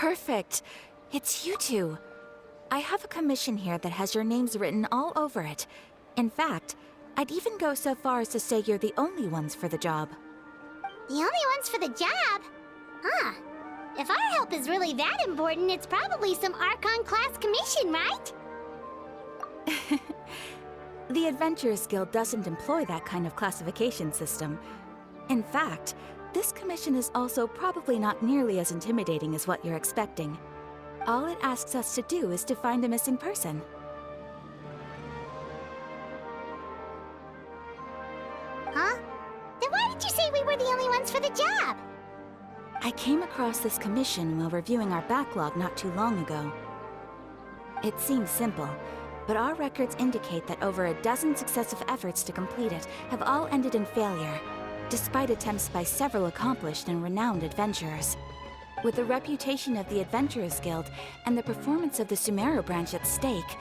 Perfect. It's you two. I have a commission here that has your names written all over it. In fact, I'd even go so far as to say you're the only ones for the job. The only ones for the job? Huh. If our help is really that important, it's probably some Archon-class commission, right? The Adventurers Guild doesn't employ that kind of classification system. In fact, this commission is also probably not nearly as intimidating as what you're expecting. All it asks us to do is to find a missing person. Huh? Then why did you say we were the only ones for the job? I came across this commission while reviewing our backlog not too long ago. It seems simple, but our records indicate that over a dozen successive efforts to complete it have all ended in failure, despite attempts by several accomplished and renowned adventurers. With the reputation of the Adventurers Guild and the performance of the Sumeru branch at stake,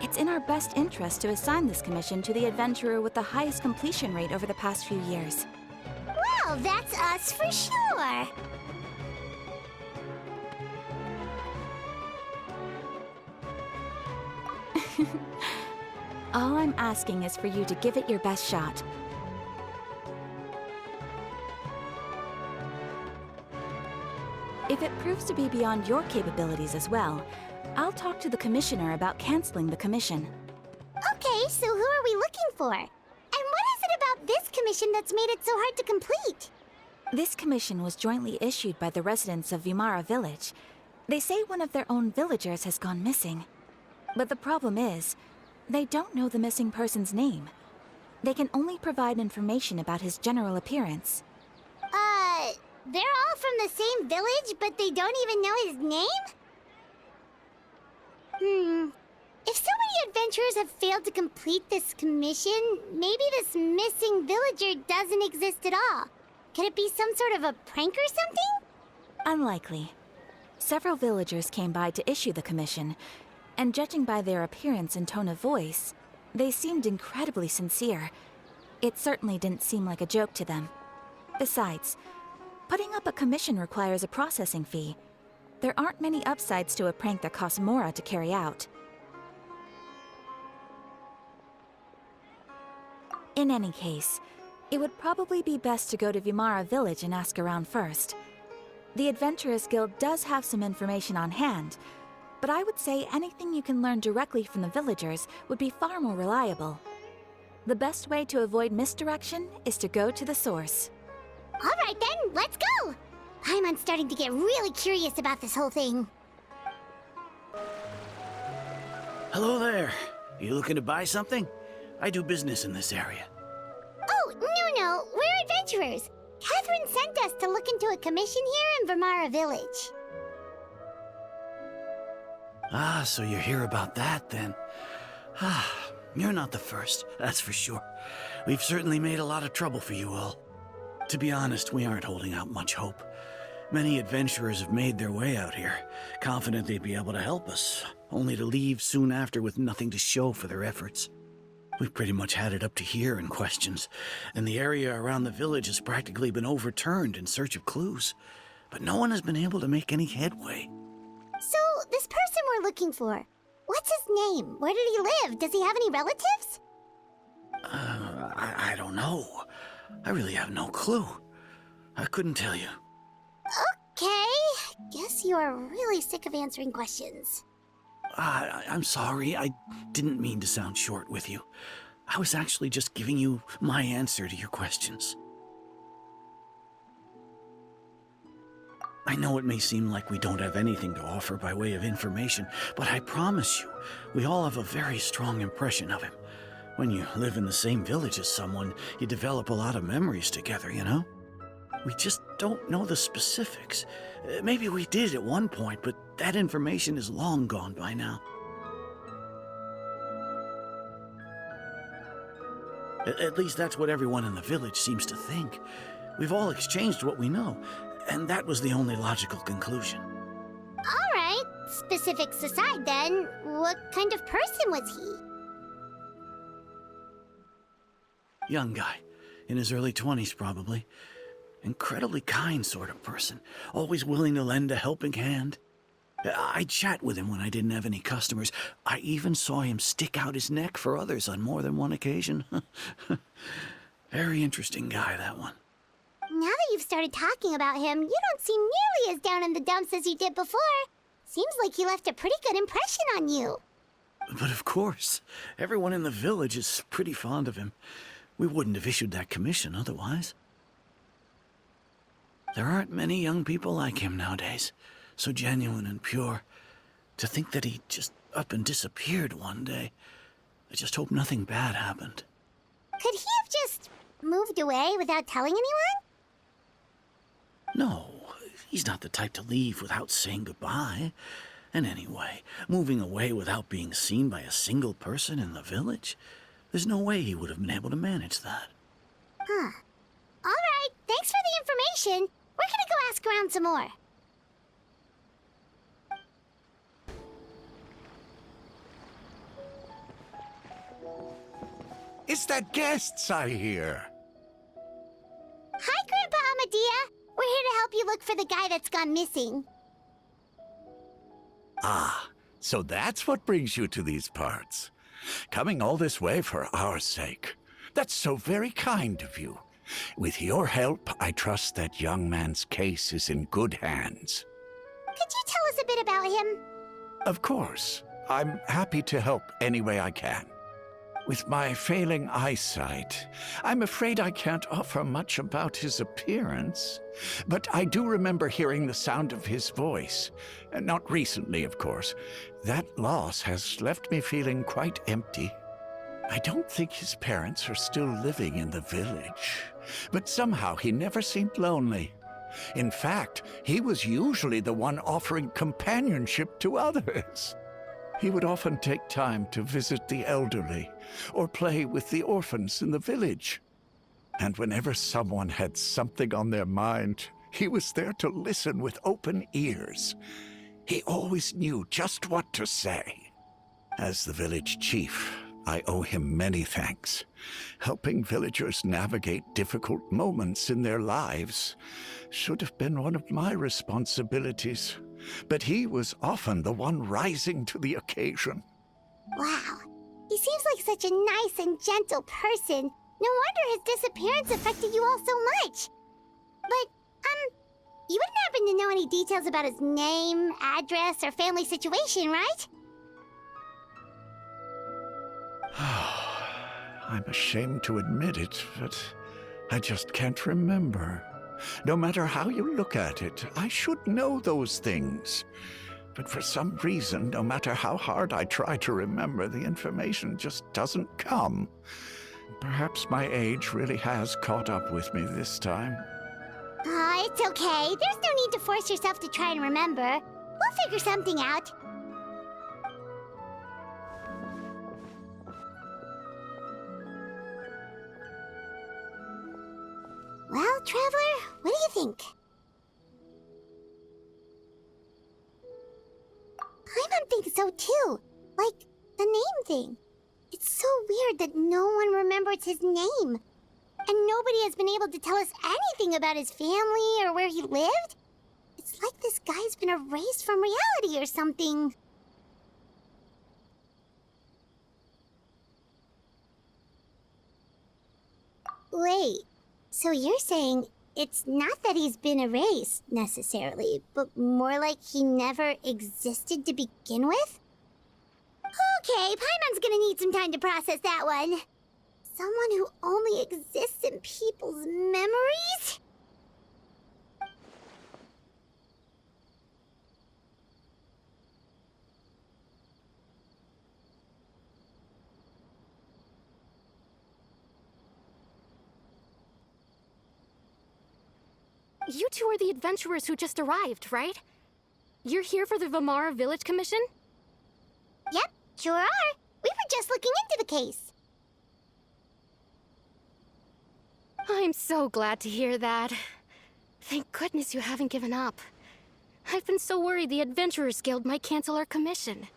it's in our best interest to assign this commission to the adventurer with the highest completion rate over the past few years. Well, that's us for sure. All I'm asking is for you to give it your best shot. If it proves to be beyond your capabilities as well, I'll talk to the Commissioner about canceling the commission. Okay, so who are we looking for? And what is it about this commission that's made it so hard to complete? This commission was jointly issued by the residents of Vimara Village. They say one of their own villagers has gone missing. But the problem is, they don't know the missing person's name. They can only provide information about his general appearance. They're all from the same village, but they don't even know his name? If so many adventurers have failed to complete this commission, maybe this missing villager doesn't exist at all. Could it be some sort of a prank or something? Unlikely. Several villagers came by to issue the commission, and judging by their appearance and tone of voice, they seemed incredibly sincere. It certainly didn't seem like a joke to them. Besides, putting up a commission requires a processing fee. There aren't many upsides to a prank that costs Mora to carry out. In any case, it would probably be best to go to Vimara Village and ask around first. The Adventurers Guild does have some information on hand, but I would say anything you can learn directly from the villagers would be far more reliable. The best way to avoid misdirection is to go to the source. All right then, let's go! I'm starting to get really curious about this whole thing. Hello there. You looking to buy something? I do business in this area. Oh, no, we're adventurers. Catherine sent us to look into a commission here in Vimara Village. Ah, so you're here about that then. Ah, you're not the first, that's for sure. We've certainly made a lot of trouble for you all. To be honest, we aren't holding out much hope. Many adventurers have made their way out here, confident they'd be able to help us, only to leave soon after with nothing to show for their efforts. We've pretty much had it up to here in questions, and the area around the village has practically been overturned in search of clues. But no one has been able to make any headway. So, this person we're looking for, what's his name? Where did he live? Does he have any relatives? I don't know. I really have no clue. I couldn't tell you. Okay, guess you are really sick of answering questions. I'm sorry, I didn't mean to sound short with you. I was actually just giving you my answer to your questions. I know it may seem like we don't have anything to offer by way of information, but I promise you, we all have a very strong impression of him. When you live in the same village as someone, you develop a lot of memories together, you know? We just don't know the specifics. Maybe we did at one point, but that information is long gone by now. At least that's what everyone in the village seems to think. We've all exchanged what we know, and that was the only logical conclusion. All right, specifics aside then, what kind of person was he? Young guy, in his early 20s probably. Incredibly kind sort of person, always willing to lend a helping hand. I'd chat with him when I didn't have any customers. I even saw him stick out his neck for others on more than one occasion. Very interesting guy, that one. Now that you've started talking about him, you don't seem nearly as down in the dumps as you did before. Seems like he left a pretty good impression on you. But of course, everyone in the village is pretty fond of him. We wouldn't have issued that commission otherwise. There aren't many young people like him nowadays, so genuine and pure. To think that he just up and disappeared one day. I just hope nothing bad happened. Could he have just moved away without telling anyone? No, he's not the type to leave without saying goodbye. And anyway, moving away without being seen by a single person in the village, there's no way he would have been able to manage that. Huh. All right, thanks for the information. We're gonna go ask around some more. Is that guests I hear? Hi, Grandpa Amadea. We're here to help you look for the guy that's gone missing. Ah, so that's what brings you to these parts. Coming all this way for our sake. That's so very kind of you. With your help, I trust that young man's case is in good hands. Could you tell us a bit about him? Of course. I'm happy to help any way I can. With my failing eyesight, I'm afraid I can't offer much about his appearance. But I do remember hearing the sound of his voice. Not recently, of course. That loss has left me feeling quite empty. I don't think his parents are still living in the village. But somehow he never seemed lonely. In fact, he was usually the one offering companionship to others. He would often take time to visit the elderly or play with the orphans in the village. And whenever someone had something on their mind, he was there to listen with open ears. He always knew just what to say. As the village chief, I owe him many thanks. Helping villagers navigate difficult moments in their lives should have been one of my responsibilities. But he was often the one rising to the occasion. Wow. He seems like such a nice and gentle person. No wonder his disappearance affected you all so much. But, you wouldn't happen to know any details about his name, address, or family situation, right? I'm ashamed to admit it, but I just can't remember. No matter how you look at it, I should know those things. But for some reason, no matter how hard I try to remember, the information just doesn't come. Perhaps my age really has caught up with me this time. It's okay. There's no need to force yourself to try and remember. We'll figure something out. Well, Traveler, what do you think? Paimon thinks so too. Like, the name thing. It's so weird that no one remembers his name. And nobody has been able to tell us anything about his family or where he lived. It's like this guy's been erased from reality or something. Wait. So you're saying it's not that he's been erased, necessarily, but more like he never existed to begin with? Okay, Paimon's gonna need some time to process that one. Someone who only exists in people's memories? You two are the adventurers who just arrived, right? You're here for the Vamara Village Commission? Yep, sure are. We were just looking into the case. I'm so glad to hear that. Thank goodness you haven't given up. I've been so worried the Adventurers Guild might cancel our commission.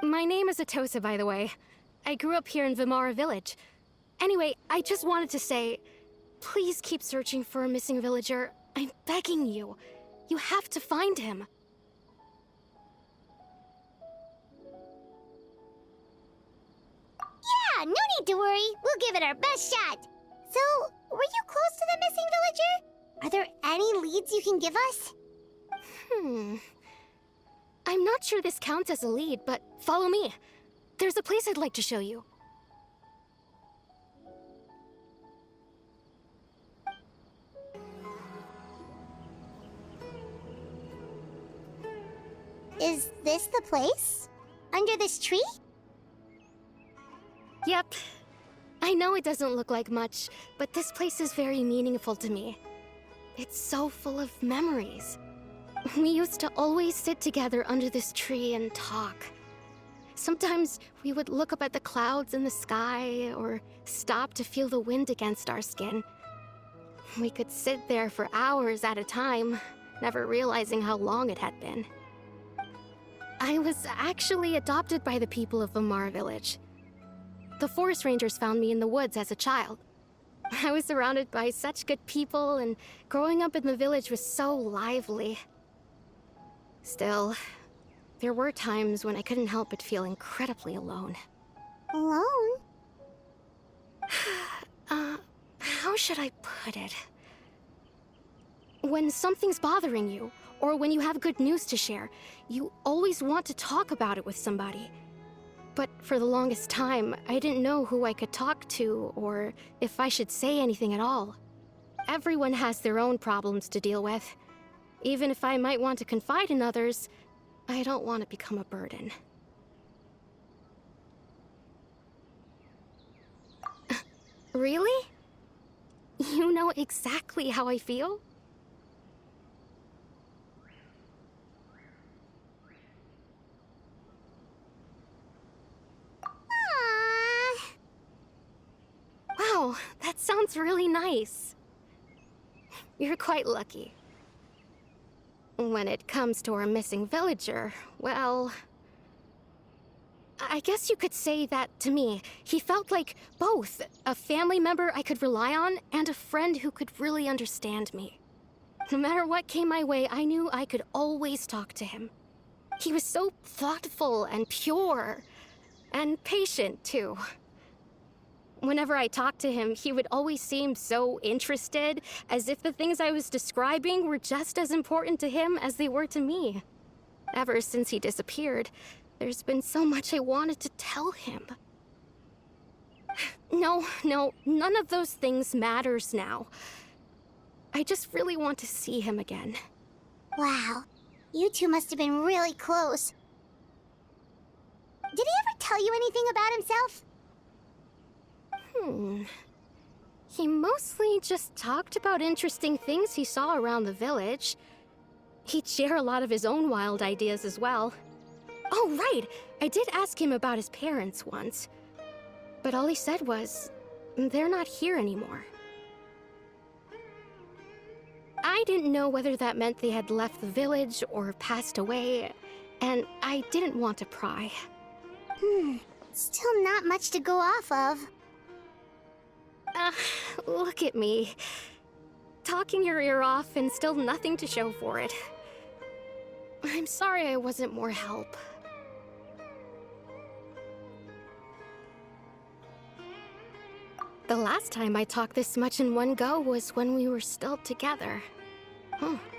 My name is Atosa, by the way. I grew up here in Vamara Village. Anyway, I just wanted to say, please keep searching for a missing villager. I'm begging you. You have to find him. worry. We'll give it our best shot. So, were you close to the missing villager? Are there any leads you can give us? I'm not sure this counts as a lead, but follow me. There's a place I'd like to show you. Is this the place? Under this tree? Yep. I know it doesn't look like much, but this place is very meaningful to me. It's so full of memories. We used to always sit together under this tree and talk. Sometimes we would look up at the clouds in the sky, or stop to feel the wind against our skin. We could sit there for hours at a time, never realizing how long it had been. I was actually adopted by the people of Vamar village. The forest rangers found me in the woods as a child. I was surrounded by such good people, and growing up in the village was so lively. Still, there were times when I couldn't help but feel incredibly alone. Alone? How should I put it? When something's bothering you, or when you have good news to share, you always want to talk about it with somebody. But for the longest time, I didn't know who I could talk to, or if I should say anything at all. Everyone has their own problems to deal with. Even if I might want to confide in others, I don't want to become a burden. Really? You know exactly how I feel? Aww. Wow, that sounds really nice. You're quite lucky. When it comes to our missing villager, well, I guess you could say that to me. He felt like both a family member I could rely on and a friend who could really understand me. No matter what came my way, I knew I could always talk to him. He was so thoughtful and pure, and patient too. Whenever I talked to him, he would always seem so interested, as if the things I was describing were just as important to him as they were to me. Ever since he disappeared, there's been so much I wanted to tell him. No, none of those things matters now. I just really want to see him again. Wow. You two must have been really close. Did he ever tell you anything about himself? He mostly just talked about interesting things he saw around the village. He'd share a lot of his own wild ideas as well. Oh, right! I did ask him about his parents once. But all he said was, they're not here anymore. I didn't know whether that meant they had left the village or passed away, and I didn't want to pry. Still not much to go off of. Look at me. Talking your ear off and still nothing to show for it. I'm sorry I wasn't more help. The last time I talked this much in one go was when we were still together.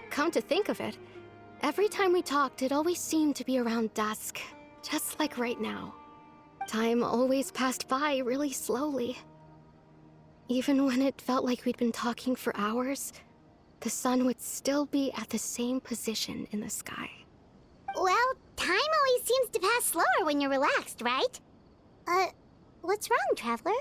Come to think of it, every time we talked, it always seemed to be around dusk, just like right now. Time always passed by really slowly. Even when it felt like we'd been talking for hours, the sun would still be at the same position in the sky. Well, time always seems to pass slower when you're relaxed, right? What's wrong, Traveler?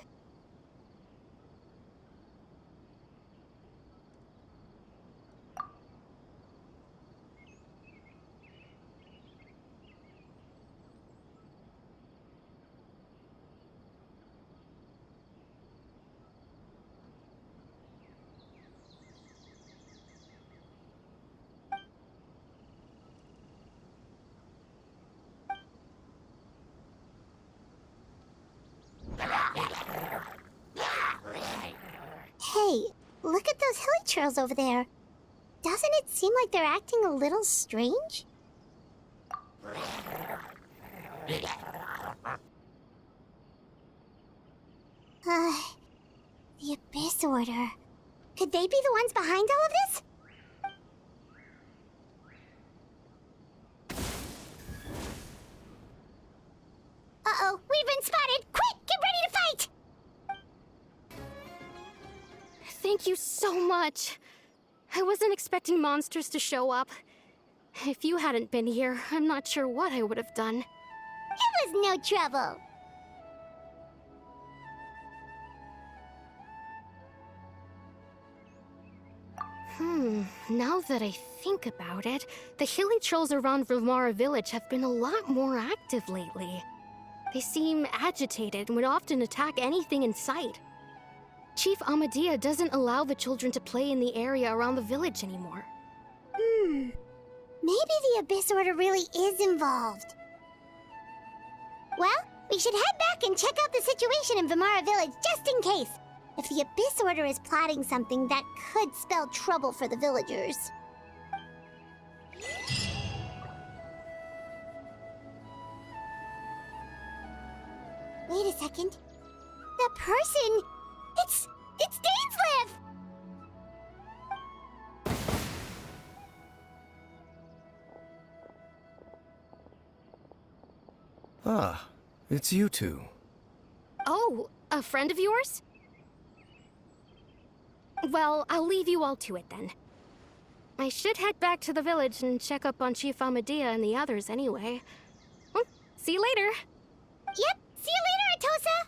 Hey, look at those hilly trails over there. Doesn't it seem like they're acting a little strange? The Abyss Order. Could they be the ones behind all of this? Uh-oh, we've been spotted! Quick, get ready to fight! Thank you so much. I wasn't expecting monsters to show up. If you hadn't been here, I'm not sure what I would have done. It was no trouble. Now that I think about it, the hilly trolls around Vilmara village have been a lot more active lately. They seem agitated and would often attack anything in sight. Chief Amadea doesn't allow the children to play in the area around the village anymore. Maybe the Abyss Order really is involved. Well, we should head back and check out the situation in Vilmara village just in case. If the Abyss Order is plotting something, that could spell trouble for the villagers. Wait a second. That person... It's Dainsleif! Ah, it's you two. Oh, a friend of yours? Well, I'll leave you all to it then. I should head back to the village and check up on Chief Amadea and the others anyway. Well, see you later. Yep, see you later, Atosa!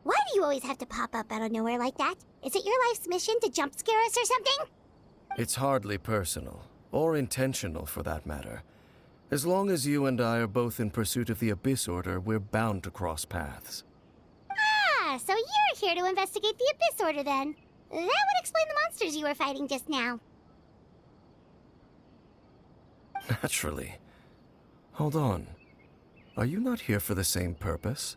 Why do you always have to pop up out of nowhere like that? Is it your life's mission to jump scare us or something? It's hardly personal, or intentional for that matter. As long as you and I are both in pursuit of the Abyss Order, we're bound to cross paths. Ah, so you're here to investigate the Abyss Order then. That would explain the monsters you were fighting just now. Naturally. Hold on. Are you not here for the same purpose?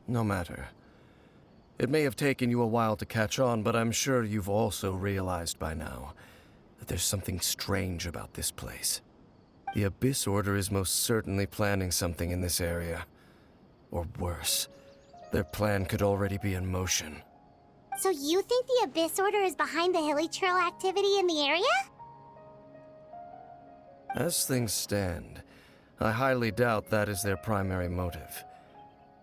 No matter. It may have taken you a while to catch on, but I'm sure you've also realized by now that there's something strange about this place. The Abyss Order is most certainly planning something in this area. Or worse, their plan could already be in motion. So you think the Abyss Order is behind the hilly trail activity in the area? As things stand, I highly doubt that is their primary motive.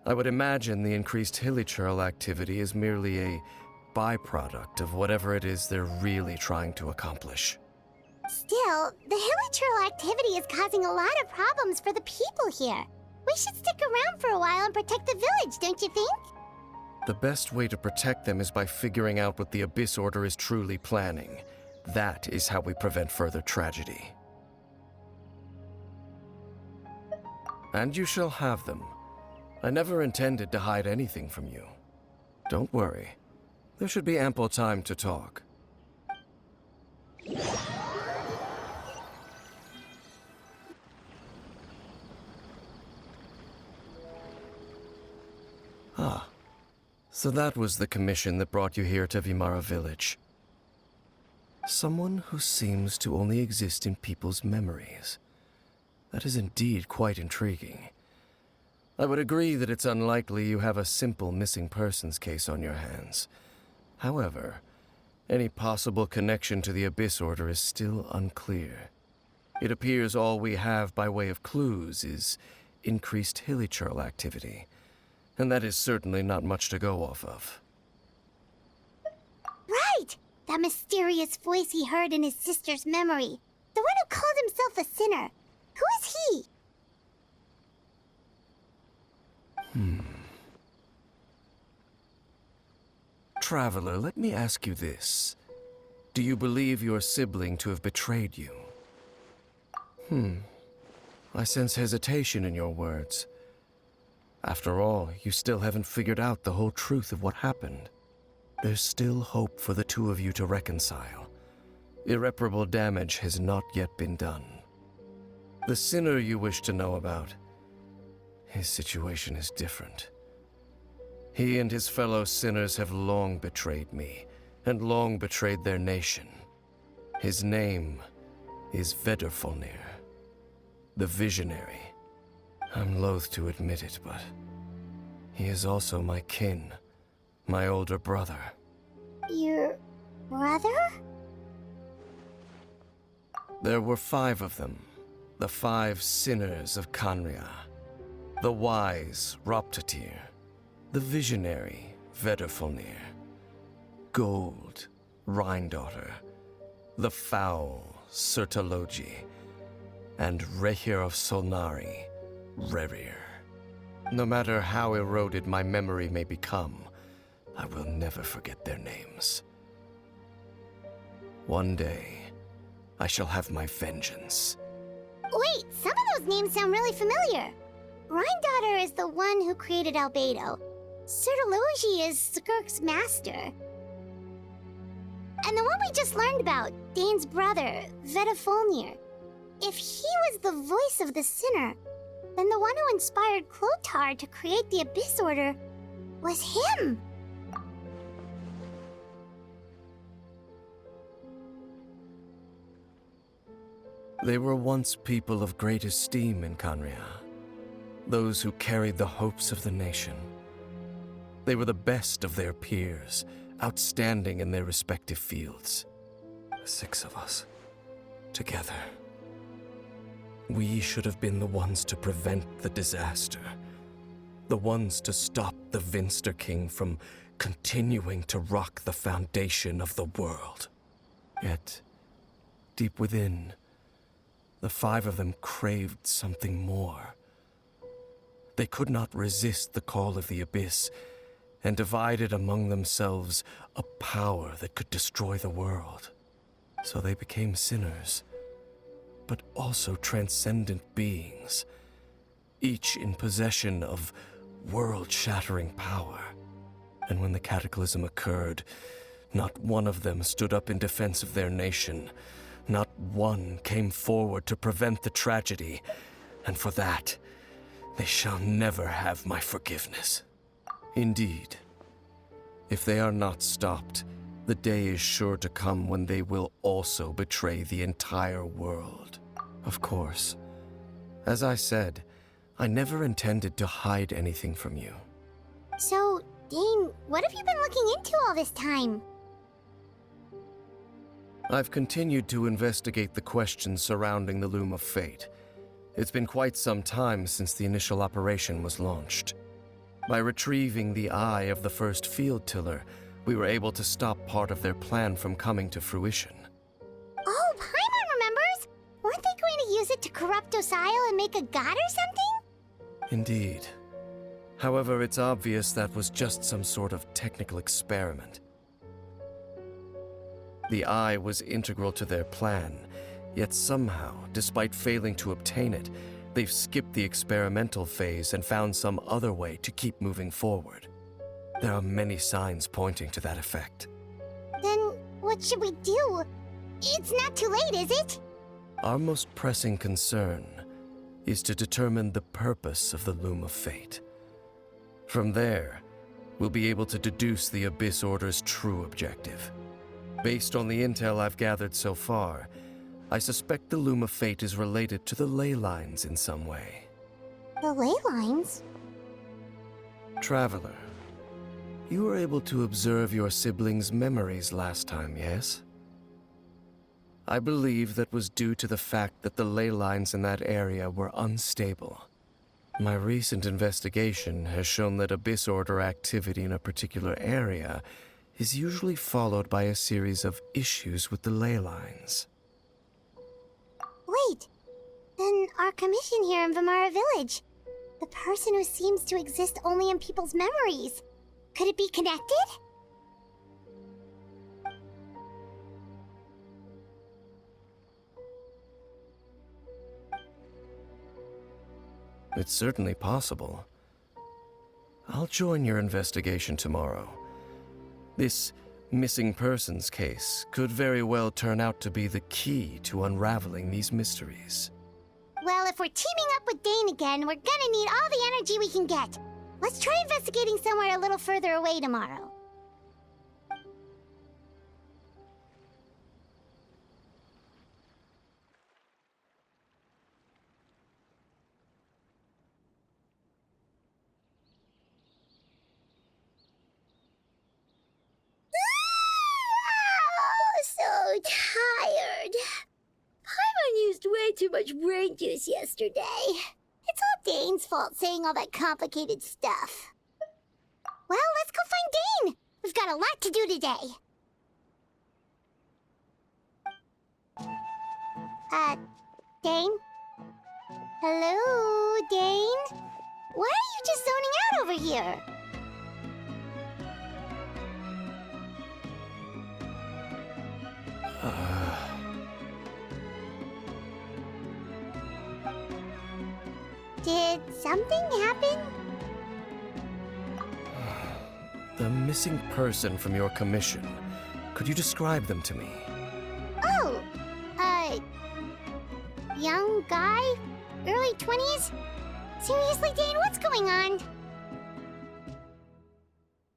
I would imagine the increased hilichurl activity is merely a byproduct of whatever it is they're really trying to accomplish. Still, the hilichurl activity is causing a lot of problems for the people here. We should stick around for a while and protect the village, don't you think? The best way to protect them is by figuring out what the Abyss Order is truly planning. That is how we prevent further tragedy. And you shall have them. I never intended to hide anything from you. Don't worry. There should be ample time to talk. Ah, so that was the commission that brought you here to Vilmara village. Someone who seems to only exist in people's memories. That is indeed quite intriguing. I would agree that it's unlikely you have a simple missing persons case on your hands. However, any possible connection to the Abyss Order is still unclear. It appears all we have by way of clues is increased hilichurl activity, and that is certainly not much to go off of. Right! That mysterious voice he heard in his sister's memory. The one who called himself a sinner. Who is he? Traveler, let me ask you this. Do you believe your sibling to have betrayed you? I sense hesitation in your words. After all, you still haven't figured out the whole truth of what happened. There's still hope for the two of you to reconcile. Irreparable damage has not yet been done. The sinner you wish to know about, his situation is different. He and his fellow sinners have long betrayed me, and long betrayed their nation. His name is Vedderfolnir, the Visionary. I'm loath to admit it, but he is also my kin, my older brother. Your brother? There were 5 of them, the 5 sinners of Khaenri'ah. The wise Roptatyr, the visionary Vedderfolnir, Gold Rhindaughter, the foul Sertalogi, and Rehir of Solnari, Rerir. No matter how eroded my memory may become, I will never forget their names. One day, I shall have my vengeance. Wait, some of those names sound really familiar. Rhindaughter is the one who created Albedo. Sertalogi is Skirk's master. And the one we just learned about, Dane's brother, Vedderfolnir. If he was the voice of the sinner, then the one who inspired Clothar to create the Abyss Order was him! They were once people of great esteem in Khaenri'ah, those who carried the hopes of the nation. They were the best of their peers, outstanding in their respective fields. The 6 of us, together. We should have been the ones to prevent the disaster, the ones to stop the Vinster King from continuing to rock the foundation of the world. Yet, deep within, the 5 of them craved something more. They could not resist the call of the Abyss, and divided among themselves a power that could destroy the world. So they became sinners, but also transcendent beings, each in possession of world-shattering power. And when the cataclysm occurred, not one of them stood up in defense of their nation. Not one came forward to prevent the tragedy, and for that, they shall never have my forgiveness. Indeed, if they are not stopped, the day is sure to come when they will also betray the entire world. Of course, as I said, I never intended to hide anything from you. So, Dane, what have you been looking into all this time? I've continued to investigate the questions surrounding the Loom of Fate. It's been quite some time since the initial operation was launched. By retrieving the eye of the first field tiller, we were able to stop part of their plan from coming to fruition. Oh, Paimon remembers! Weren't they going to use it to corrupt Osial and make a god or something? Indeed. However, it's obvious that was just some sort of technical experiment. The eye was integral to their plan, yet somehow, despite failing to obtain it, they've skipped the experimental phase and found some other way to keep moving forward. There are many signs pointing to that effect. Then, what should we do? It's not too late, is it? Our most pressing concern is to determine the purpose of the Loom of Fate. From there, we'll be able to deduce the Abyss Order's true objective. Based on the intel I've gathered so far, I suspect the Loom of Fate is related to the ley lines in some way. The ley lines? Traveler, you were able to observe your siblings' memories last time, yes? I believe that was due to the fact that the ley lines in that area were unstable. My recent investigation has shown that Abyss Order activity in a particular area is usually followed by a series of issues with the ley lines. Wait, then our commission here in Vimara Village, the person who seems to exist only in people's memories, could it be connected? It's certainly possible. I'll join your investigation tomorrow. This missing persons case could very well turn out to be the key to unraveling these mysteries. Well, if we're teaming up with Dane again, we're gonna need all the energy we can get. Let's try investigating somewhere a little further away tomorrow. tired. Paimon used way too much brain juice yesterday. It's all Dane's fault saying all that complicated stuff. Well, let's go find Dane. We've got a lot to do today. Dane? Hello, Dane? Why are you just zoning out over here? Did something happen? The missing person from your commission. Could you describe them to me? Oh, young guy? Early 20s? Seriously, Dane, what's going on?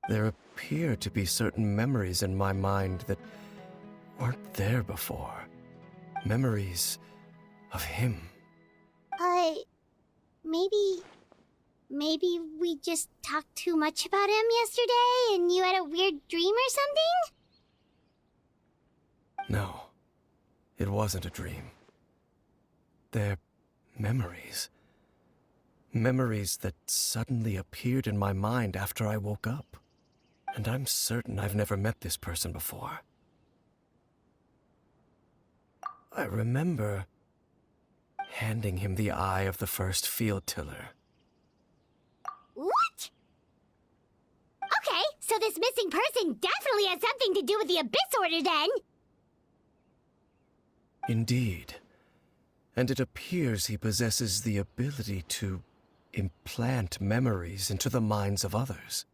There appear to be certain memories in my mind that weren't there before. Memories of him. Maybe we just talked too much about him yesterday and you had a weird dream or something? No, it wasn't a dream. They're memories. Memories that suddenly appeared in my mind after I woke up. And I'm certain I've never met this person before. I remember handing him the eye of the first field tiller. What? Okay, so this missing person definitely has something to do with the Abyss Order then! Indeed. And it appears he possesses the ability to implant memories into the minds of others.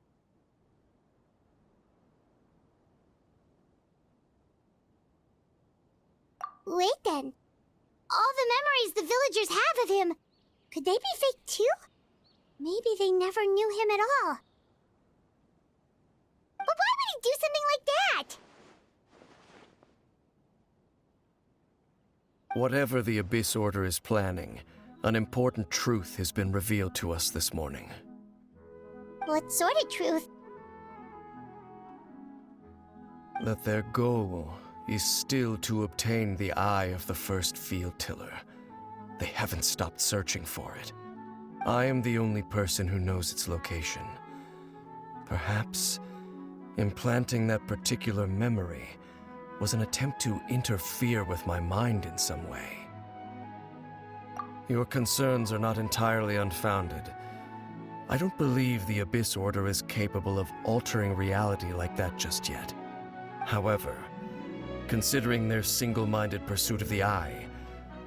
Wait then. All the memories the villagers have of him, could they be fake too? Maybe they never knew him at all. But why would he do something like that? Whatever the Abyss Order is planning, an important truth has been revealed to us this morning. What sort of truth? That their goal is still to obtain the eye of the first field tiller. They haven't stopped searching for it. I am the only person who knows its location. Perhaps implanting that particular memory was an attempt to interfere with my mind in some way. Your concerns are not entirely unfounded. I don't believe the Abyss Order is capable of altering reality like that just yet. However, considering their single-minded pursuit of the eye,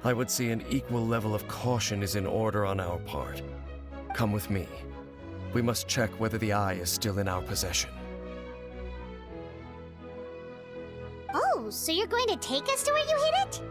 I would say an equal level of caution is in order on our part. Come with me. We must check whether the eye is still in our possession. Oh, so you're going to take us to where you hid it?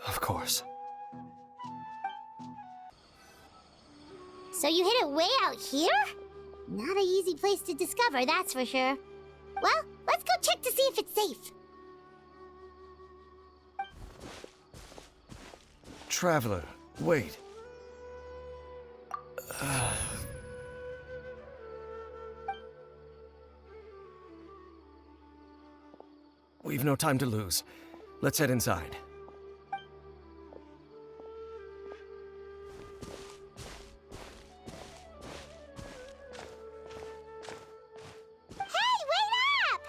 Of course. So you hid it way out here? Not an easy place to discover, that's for sure. Well, let's go check to see if it's safe. Traveler, wait. We've no time to lose. Let's head inside. Hey, wait up!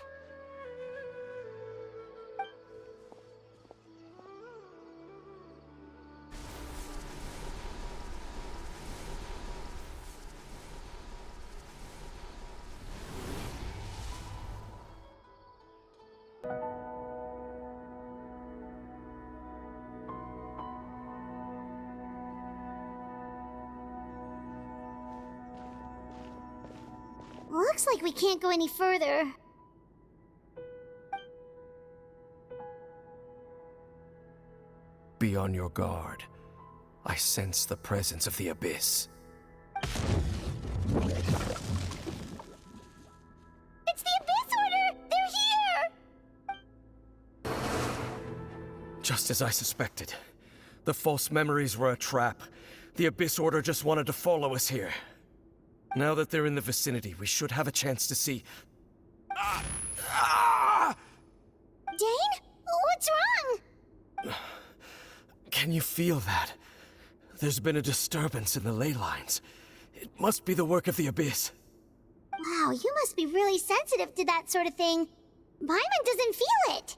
Looks like we can't go any further. be on your guard. I sense the presence of the Abyss. It's the Abyss Order! They're here! Just as I suspected. The false memories were a trap. The Abyss Order just wanted to follow us here. Now that they're in the vicinity, we should have a chance to see... Dane? What's wrong? Can you feel that? There's been a disturbance in the ley lines. It must be the work of the Abyss. Wow, you must be really sensitive to that sort of thing. Paimon doesn't feel it.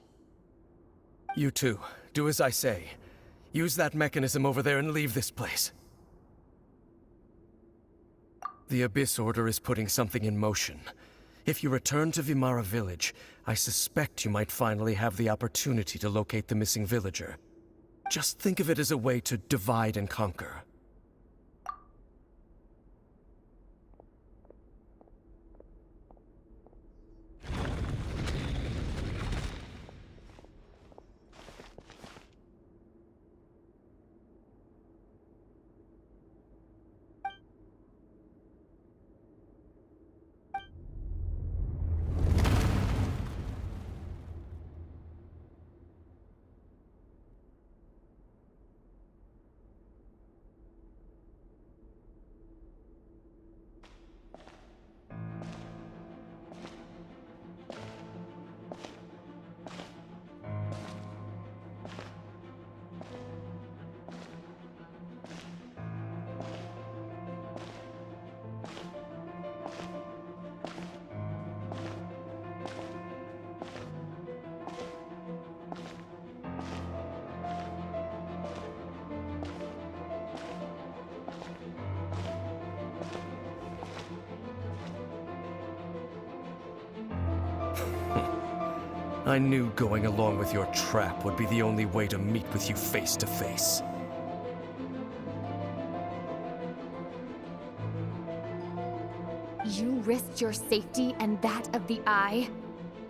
You too. Do as I say. Use that mechanism over there and leave this place. The Abyss Order is putting something in motion. If you return to Vimara Village, I suspect you might finally have the opportunity to locate the missing villager. Just think of it as a way to divide and conquer. I knew going along with your trap would be the only way to meet with you face to face. You risked your safety and that of the Eye?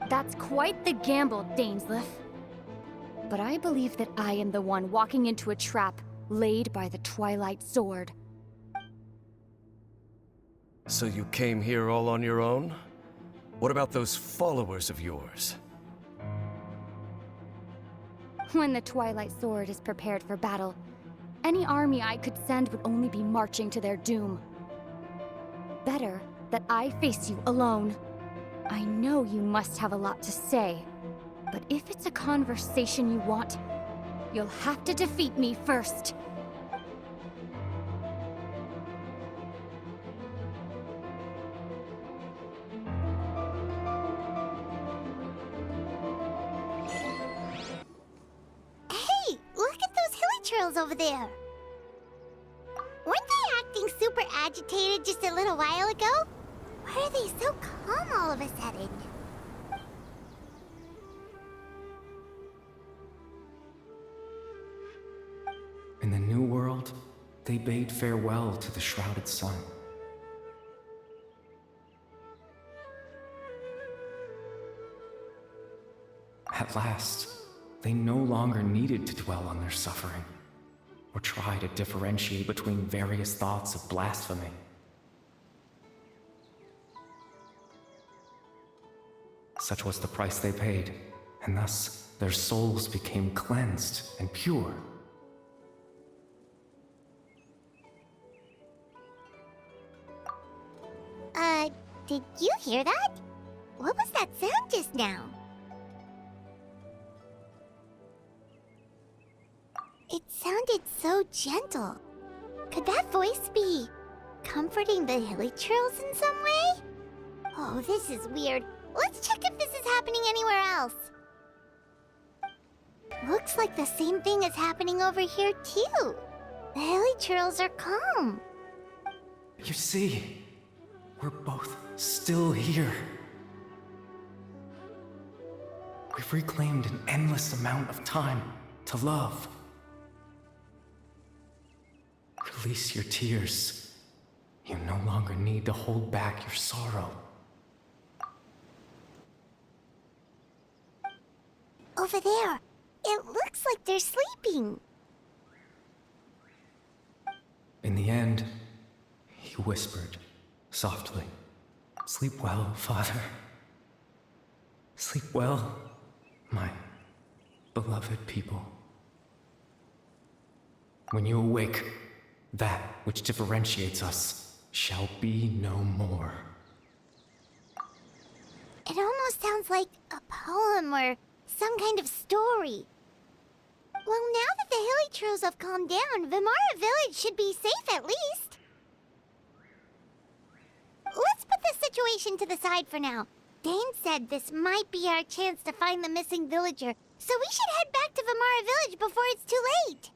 That's quite the gamble, Dainsleif. But I believe that I am the one walking into a trap laid by the Twilight Sword. So you came here all on your own? What about those followers of yours? When the Twilight Sword is prepared for battle, any army I could send would only be marching to their doom. Better that I face you alone. I know you must have a lot to say, but if it's a conversation you want, you'll have to defeat me first. Hey, look at those hilly trails over there. Weren't they acting super agitated just a little while ago? Why are they so calm all of a sudden? In the New World, they bade farewell to the shrouded sun. At last, they no longer needed to dwell on their suffering, or try to differentiate between various thoughts of blasphemy. Such was the price they paid, and thus their souls became cleansed and pure. Did you hear that? What was that sound just now? It sounded so gentle. Could that voice be comforting the hilly trails in some way? Oh, this is weird. Let's check if this is happening anywhere else. Looks like the same thing is happening over here too. The hilly trails are calm. You see, we're both still here. We've reclaimed an endless amount of time to love. Release your tears. You no longer need to hold back your sorrow. Over there. It looks like they're sleeping. In the end, he whispered, softly, "Sleep well, Father. Sleep well, my beloved people. When you awake, that which differentiates us shall be no more." It almost sounds like a poem or some kind of story. Well, now that the Hilichurls have calmed down, Vimara Village should be safe at least. Let's put this situation to the side for now. Dane said this might be our chance to find the missing villager, so we should head back to Vimara Village before it's too late.